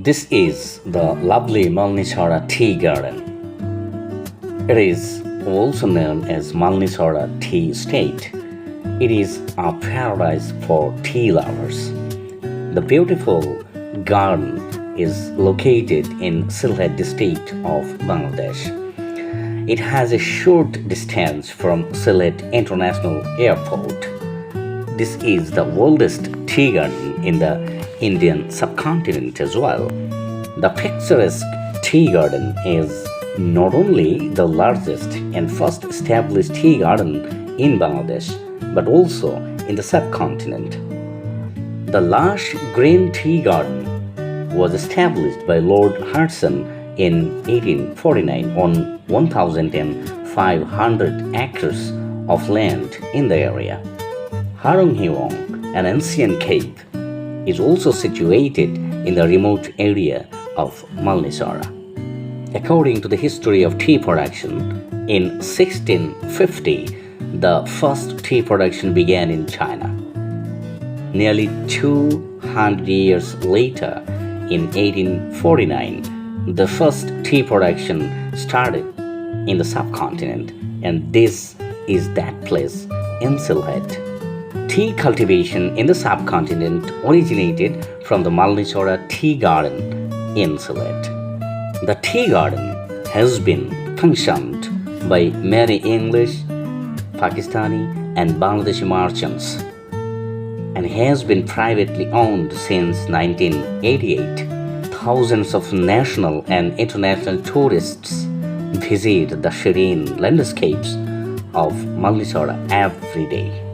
This is the lovely Malnisara Tea Garden. It is also known as Malnisara Tea Estate. It is a paradise for tea lovers. The beautiful garden is located in Sylhet district of Bangladesh. It has a short distance from Sylhet International Airport. This is the oldest tea garden in the Indian subcontinent as well. The picturesque tea garden is not only the largest and first established tea garden in Bangladesh, but also in the subcontinent. The lush green tea garden was established by Lord Hudson in 1849 on 1,500 acres of land in the area. Harong Hiwong, an ancient cave, is also situated in the remote area of Malnisara. According to the history of tea production, in 1650, the first tea production began in China. Nearly 200 years later, in 1849, the first tea production started in the subcontinent, and this is that place in Sylhet. Tea cultivation in the subcontinent originated from the Malnisara Tea Garden in Sylhet. The tea garden has been functioned by many English, Pakistani, and Bangladeshi merchants and has been privately owned since 1988. Thousands of national and international tourists visit the serene landscapes of Malnisara every day.